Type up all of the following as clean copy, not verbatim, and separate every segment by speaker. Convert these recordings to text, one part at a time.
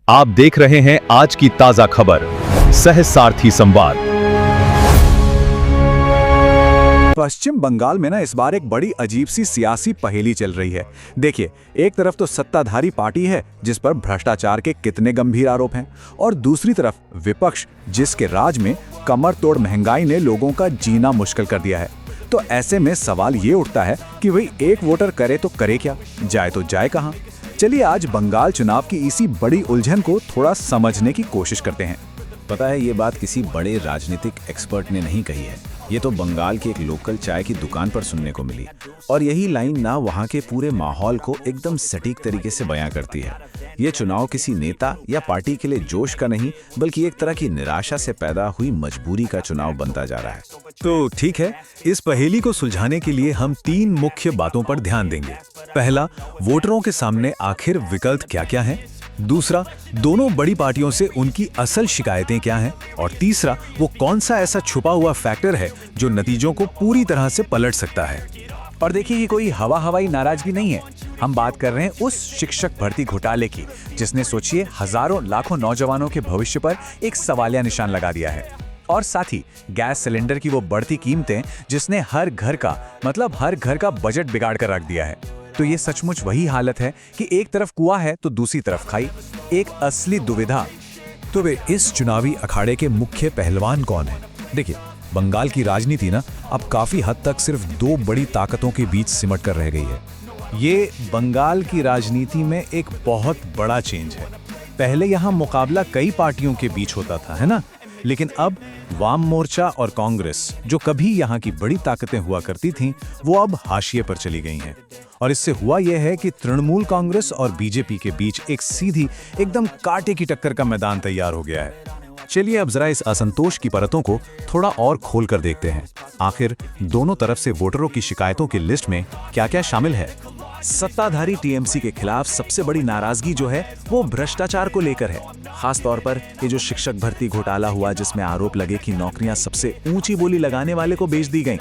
Speaker 1: आप देख रहे हैं आज की ताजा खबर सहसारथी संवाद।
Speaker 2: पश्चिम बंगाल में ना इस बार एक बड़ी अजीब सी सियासी पहेली चल रही है। देखिए, एक तरफ तो सत्ताधारी पार्टी है जिस पर भ्रष्टाचार के कितने गंभीर आरोप हैं, और दूसरी तरफ विपक्ष जिसके राज में कमर तोड़ महंगाई ने लोगों का जीना मुश्किल कर दिया है। तो ऐसे में सवाल ये उठता है कि भाई एक वोटर करे तो करे क्या, जाए तो जाए कहां। चलिए आज बंगाल चुनाव की इसी बड़ी उलझन को थोड़ा समझने की कोशिश करते हैं।
Speaker 3: पता है, ये बात किसी बड़े राजनीतिक एक्सपर्ट ने नहीं कही है, ये तो बंगाल की एक लोकल चाय की दुकान पर सुनने को मिली। और यही लाइन ना वहाँ के पूरे माहौल को एकदम सटीक तरीके से बयां करती है। ये चुनाव किसी नेता या पार्टी के लिए जोश का नहीं, बल्कि एक तरह की निराशा से पैदा हुई मजबूरी का चुनाव बनता जा रहा है।
Speaker 4: तो ठीक है, इस पहेली को सुलझाने के लिए हम 3 मुख्य बातों पर ध्यान देंगे। पहला, वोटरों के सामने आखिर विकल्प क्या-क्या हैं। दूसरा, दोनों बड़ी पार्टियों से उनकी असल शिकायतें क्या हैं। और तीसरा, वो कौन सा ऐसा छुपा हुआ फैक्टर है जो नतीजों को पूरी तरह से पलट सकता है।
Speaker 2: और देखिए, ये कोई हवाई नाराजगी नहीं है। हम बात कर रहे हैं उस शिक्षक भर्ती घोटाले की जिसने सोचिए हजारों लाखों नौजवानों के भविष्य पर एक सवालिया निशान लगा दिया है। और साथ ही गैस सिलेंडर की वो बढ़ती कीमतें जिसने हर घर का बजट बिगाड़ कर रख दिया है। तो ये सचमुच वही हालत है कि एक तरफ कुआं है तो दूसरी तरफ खाई, एक असली दुविधा।
Speaker 4: तो वे इस चुनावी अखाड़े के मुख्य पहलवान कौन हैं? देखिए, बंगाल की राजनीति ना अब काफी हद तक सिर्फ 2 बड़ी ताकतों के बीच सिमट कर रह गई है। ये बंगाल की राजनीति में एक बहुत बड़ा चेंज है। पहले यहाँ मुकाबला कई पार्टियों के बीच होता था, है ना? लेकिन अब वाम मोर्चा और कांग्रेस, जो कभी यहाँ की बड़ी ताकतें हुआ करती थीं, वो अब हाशिए पर चली गई हैं। और इससे हुआ यह है कि तृणमूल कांग्रेस और बीजेपी के बीच एक सीधी, एकदम कांटे की टक्कर का मैदान तैयार हो गया है। चलिए अब जरा इस असंतोष की परतों को थोड़ा और खोल कर देखते हैं। आखिर दोनों तरफ से वोटरों की शिकायतों की लिस्ट में क्या-क्या शामिल है।
Speaker 3: सत्ताधारी टीएमसी के खिलाफ सबसे बड़ी नाराजगी जो है वो भ्रष्टाचार को लेकर है। खास तौर पर ये जो शिक्षक भर्ती घोटाला हुआ, जिसमें आरोप लगे कि नौकरियां सबसे ऊंची बोली लगाने वाले को बेच दी गईं।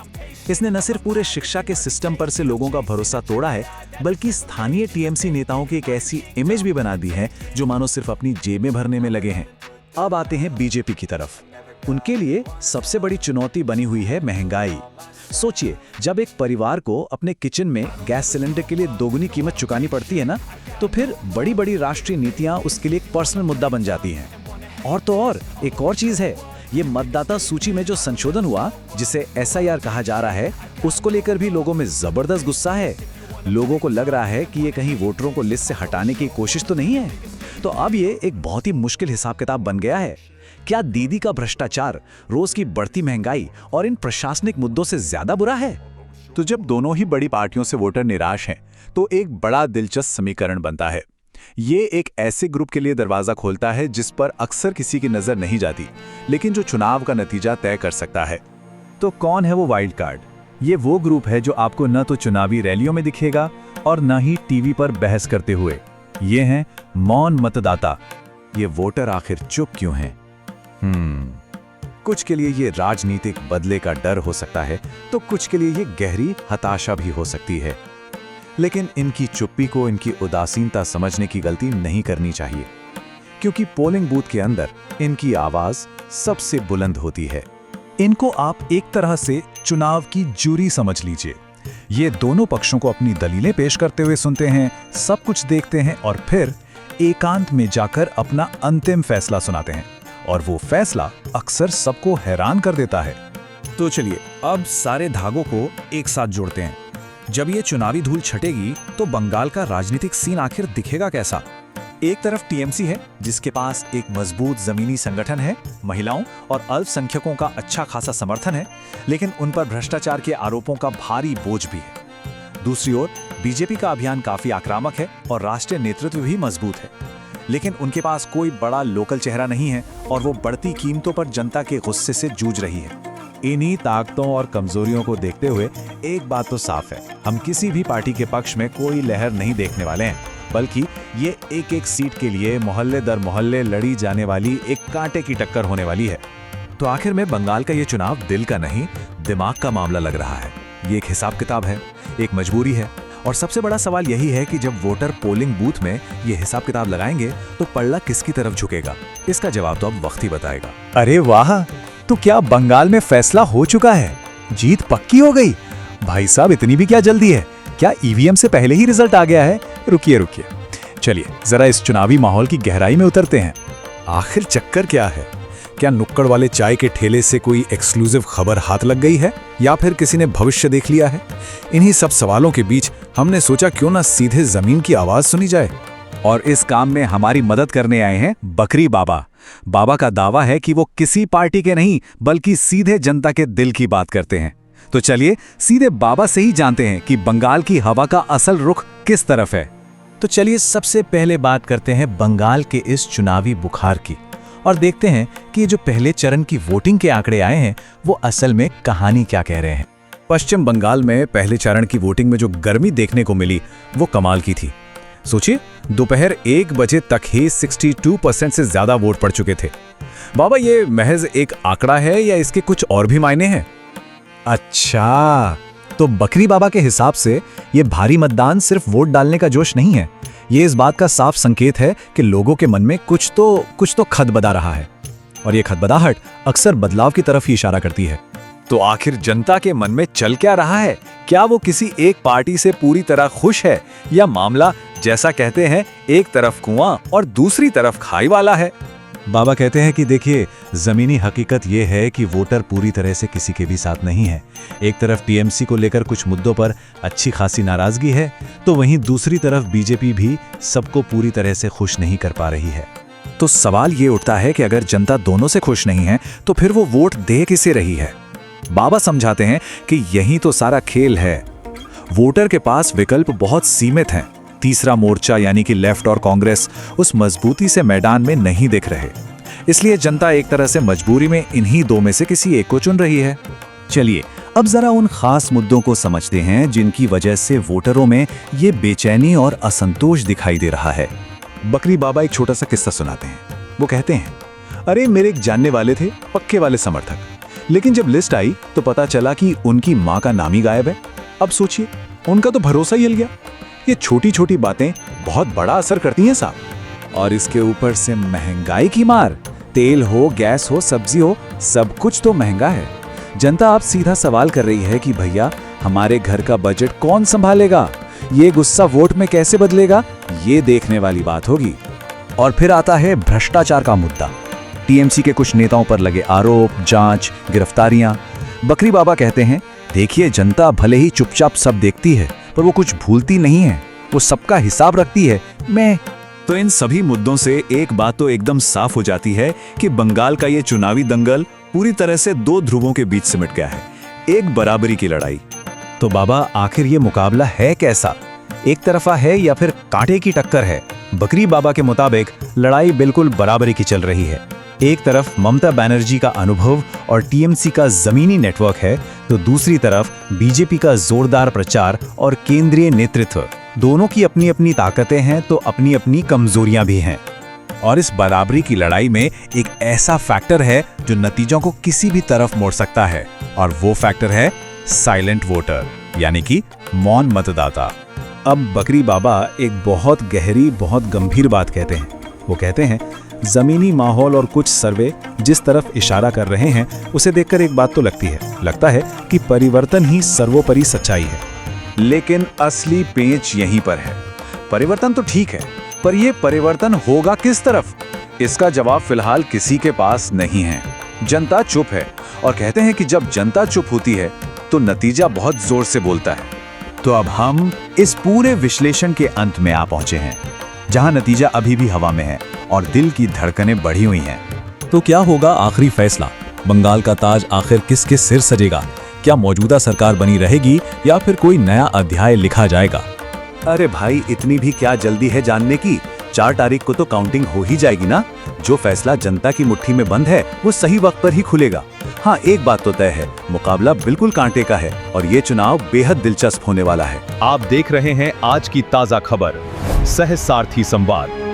Speaker 3: इसने न सिर्फ पूरे शिक्षा के सिस्टम पर से लोगों का भरोसा तोड़ा है, बल्कि स्थानीय टीएमसी नेताओं की एक ऐसी इमेज भी बना दी है जो मानो सिर्फ अपनी जेबें भरने में लगे हैं।
Speaker 2: अब आते हैं बीजेपी की तरफ। उनके लिए सबसे बड़ी चुनौती बनी हुई है महंगाई। सोचिए, जब एक परिवार को अपने किचन में गैस सिलेंडर के लिए दोगुनी कीमत चुकानी पड़ती है ना, तो फिर बड़ी बड़ी राष्ट्रीय नीतियां उसके लिए एक पर्सनल मुद्दा बन जाती हैं। और तो और एक और चीज है, ये मतदाता सूची में जो संशोधन हुआ, जिसे एसआईआर कहा जा रहा है, उसको लेकर भी लोगों में जबरदस्त गुस्सा है। लोगों को लग रहा है कि ये कहीं वोटरों को लिस्ट से हटाने की कोशिश तो नहीं है। तो अब ये एक बहुत ही मुश्किल हिसाब किताब बन गया है। क्या दीदी का भ्रष्टाचार, रोज की बढ़ती महंगाई और इन प्रशासनिक मुद्दों से ज्यादा बुरा है? तो जब दोनों ही बड़ी पार्टियों से वोटर निराश हैं, तो एक बड़ा दिलचस्प समीकरण बनता है। ये एक ऐसे ग्रुप के लिए दरवाजा खोलता है जिस पर अक्सर किसी की नजर नहीं जाती, लेकिन जो चुनाव का नतीजा तय कर सकता है। तो कौन है वो वाइल्ड कार्ड? ये वो ग्रुप है जो आपको न तो चुनावी रैलियों में दिखेगा और न ही टीवी पर बहस करते हुए। ये हैं मौन मतदाता। ये वोटर आखिर चुप क्यों हैं? कुछ के लिए ये राजनीतिक बदले का डर हो सकता है, तो कुछ के लिए ये गहरी हताशा भी हो सकती है। लेकिन इनकी चुप्पी को इनकी उदासीनता समझने की गलती नहीं करनी चाहिए, क्योंकि पोलिंग बूथ के अंदर इनकी आवाज सबसे बुलंद होती है। इनको आप एक तरह से चुनाव की जूरी समझ लीजिए। ये दोनों पक्षों को अपनी दलीलें पेश करते हुए सुनते हैं, सब कुछ देखते हैं और फिर एकांत में जाकर अपना अंतिम फैसला सुनाते हैं। और वो फैसला अक्सर सबको हैरान कर देता है।
Speaker 3: तो चलिए अब सारे धागों को एक साथ जोड़ते हैं। जब ये चुनावी धूल छटेगी तो बंगाल का राजनीतिक सीन आखिर दिखेगा कैसा?
Speaker 2: एक तरफ टीएमसी है जिसके पास एक मजबूत जमीनी संगठन है, महिलाओं और अल्पसंख्यकों का अच्छा खासा समर्थन है, लेकिन उन पर भ्रष्टाचार के आरोपों का भारी बोझ भी है। दूसरी ओर बीजेपी का अभियान काफी आक्रामक है और राष्ट्रीय नेतृत्व भी मजबूत है, लेकिन उनके पास कोई बड़ा लोकल चेहरा नहीं है और वो बढ़ती कीमतों पर जनता के गुस्से से जूझ रही है।
Speaker 4: इन्हीं ताकतों और कमजोरियों को देखते हुए एक बात तो साफ है, हम किसी भी पार्टी के पक्ष में कोई लहर नहीं देखने वाले हैं, बल्कि ये एक एक सीट के लिए मोहल्ले दर मोहल्ले लड़ी जाने वाली एक कांटे की टक्कर होने वाली है। तो आखिर में बंगाल का ये चुनाव दिल का नहीं, दिमाग का मामला लग रहा है। ये एक हिसाब किताब है, एक मजबूरी है
Speaker 3: और सबसे बड़ा सवाल यही है कि जब वोटर पोलिंग बूथ में ये हिसाब किताब लगाएंगे तो पल्ला किसकी तरफ झुकेगा। इसका जवाब तो अब वक्त ही बताएगा।
Speaker 4: अरे वाह, तो क्या बंगाल में फैसला हो चुका है? जीत पक्की हो गई? भाई साहब, इतनी भी क्या जल्दी है? क्या ईवीएम से पहले ही रिजल्ट आ गया है? रुकिए रुकिए, चलिए जरा इस चुनावी माहौल की गहराई में उतरते हैं। आखिर चक्कर क्या है? क्या नुक्कड़ वाले चाय के ठेले से कोई एक्सक्लूसिव खबर हाथ लग गई है, या फिर किसी ने भविष्य देख लिया है? इन्हीं सब सवालों के बीच हमने सोचा क्यों ना सीधे जमीन की आवाज सुनी जाए। और इस काम में हमारी मदद करने आए हैं बकरी बाबा। बाबा का दावा है कि वो किसी पार्टी के नहीं बल्कि सीधे जनता के दिल की बात करते हैं। तो चलिए सीधे बाबा से ही जानते हैं कि बंगाल की हवा का असल रुख किस तरफ है।
Speaker 2: तो चलिए सबसे पहले बात करते हैं बंगाल के इस चुनावी बुखार की, और देखते हैं कि ये जो पहले चरण की वोटिंग के आंकड़े आए हैं वो असल में कहानी क्या कह रहे हैं।
Speaker 4: पश्चिम बंगाल में पहले चरण की वोटिंग में जो गर्मी देखने को मिली वो कमाल की थी। सोचिए, दोपहर 1 बजे तक ही 62% से ज्यादा वोट पड़ चुके थे। बाबा, ये महज एक आंकड़ा है या इसके कुछ और भी मायने हैं?
Speaker 2: अच्छा, तो बकरी बाबा के हिसाब से ये भारी मतदान सिर्फ वोट डालने का जोश नहीं है, ये इस बात का साफ संकेत है कि लोगों के मन में कुछ तो खदबदा रहा है, और ये खदबदाहट अक्सर बदलाव की तरफ ही इशारा करती है।
Speaker 4: तो आखिर जनता के मन में चल क्या रहा है? क्या वो किसी एक पार्टी से पूरी तरह खुश है, या मामला जैसा कहते हैं एक तरफ कुआं और दूसरी तरफ खाई वाला है?
Speaker 2: बाबा कहते हैं कि देखिए, जमीनी हकीकत ये है कि वोटर पूरी तरह से किसी के भी साथ नहीं है। एक तरफ टीएमसी को लेकर कुछ मुद्दों पर अच्छी खासी नाराजगी है, तो वहीं दूसरी तरफ बीजेपी भी सबको पूरी तरह से खुश नहीं कर पा रही है।
Speaker 3: तो सवाल ये उठता है कि अगर जनता दोनों से खुश नहीं है तो फिर वो वोट दे किसे रही है? बाबा समझाते हैं कि यही तो सारा खेल है। वोटर के पास विकल्प बहुत सीमित हैं। तीसरा मोर्चा यानी कि लेफ्ट और कांग्रेस उस मजबूती से मैदान में नहीं दिख रहे, इसलिए जनता एक तरह से मजबूरी में इन्हीं दो में से किसी एक को चुन रही है।
Speaker 2: चलिए अब जरा उन खास मुद्दों को समझते हैं जिनकी वजह से वोटरों में ये बेचैनी और असंतोष दिखाई दे रहा है।
Speaker 3: बकरी बाबा एक छोटा सा किस्सा सुनाते हैं। वो कहते हैं, अरे मेरे एक जानने वाले थे, पक्के वाले समर्थक, लेकिन जब लिस्ट आई तो पता चला कि उनकी माँ का नाम ही गायब है। अब सोचिए, उनका तो भरोसा ही हिल गया। ये छोटी छोटी बातें बहुत बड़ा असर करती हैं साहब। और इसके ऊपर से महंगाई की मार, तेल हो, गैस हो, सब्जी हो, सब कुछ तो महंगा है। जनता अब सीधा सवाल कर रही है कि भैया हमारे घर का बजट कौन संभालेगा? ये गुस्सा वोट में कैसे बदलेगा, ये देखने वाली बात होगी।
Speaker 2: और फिर आता है भ्रष्टाचार का मुद्दा। टीएमसी के कुछ नेताओं पर लगे आरोप, जांच, गिरफ्तारियां। बकरी बाबा कहते हैं, देखिए जनता भले ही चुपचाप सब देखती है पर वो कुछ भूलती नहीं है, वो सबका हिसाब रखती है।
Speaker 3: तो इन सभी मुद्दों से एक बात तो एकदम साफ हो जाती है कि बंगाल का ये चुनावी दंगल पूरी तरह से दो ध्रुवों के बीच सिमट गया है, एक बराबरी की लड़ाई।
Speaker 2: तो बाबा आखिर ये मुकाबला है कैसा? एक तरफा है या फिर कांटे की टक्कर है? बकरी बाबा के मुताबिक लड़ाई बिल्कुल बराबरी की चल रही है। एक तरफ ममता बनर्जी का अनुभव और टीएमसी का जमीनी नेटवर्क है, तो दूसरी तरफ बीजेपी का जोरदार प्रचार और केंद्रीय नेतृत्व। दोनों की अपनी अपनी ताकतें हैं तो अपनी अपनी कमजोरियां भी हैं।
Speaker 3: और इस बराबरी की लड़ाई में एक ऐसा फैक्टर है जो नतीजों को किसी भी तरफ मोड़ सकता है, और वो फैक्टर है साइलेंट वोटर, यानी कि मौन मतदाता।
Speaker 2: अब बकरी बाबा एक बहुत गहरी, बहुत गंभीर बात कहते हैं। वो कहते हैं, जमीनी माहौल और कुछ सर्वे जिस तरफ इशारा कर रहे हैं उसे देखकर एक बात तो लगता है कि परिवर्तन ही सर्वोपरि सच्चाई है।
Speaker 3: लेकिन असली पेंच यहीं पर है। परिवर्तन तो ठीक है, पर यह परिवर्तन होगा किस तरफ? इसका जवाब फिलहाल किसी के पास नहीं है। जनता चुप है, और कहते हैं कि जब जनता चुप होती है तो नतीजा बहुत जोर से बोलता है।
Speaker 2: तो अब हम इस पूरे विश्लेषण के अंत में आ पहुंचे हैं, जहां नतीजा अभी भी हवा में है और दिल की धड़कनें बढ़ी हुई हैं।
Speaker 4: तो क्या होगा आखिरी फैसला? बंगाल का ताज आखिर किसके सिर सजेगा? क्या मौजूदा सरकार बनी रहेगी या फिर कोई नया अध्याय लिखा जाएगा?
Speaker 3: अरे भाई, इतनी भी क्या जल्दी है जानने की? 4 तारीख को तो काउंटिंग हो ही जाएगी ना। जो फैसला जनता की मुट्ठी में बंद है वो सही वक्त पर ही खुलेगा। हाँ, एक बात तो तय है, मुकाबला बिल्कुल कांटे का है और ये चुनाव बेहद दिलचस्प होने वाला है।
Speaker 1: आप देख रहे हैं आज की ताजा खबर, सहसारथी संवाद।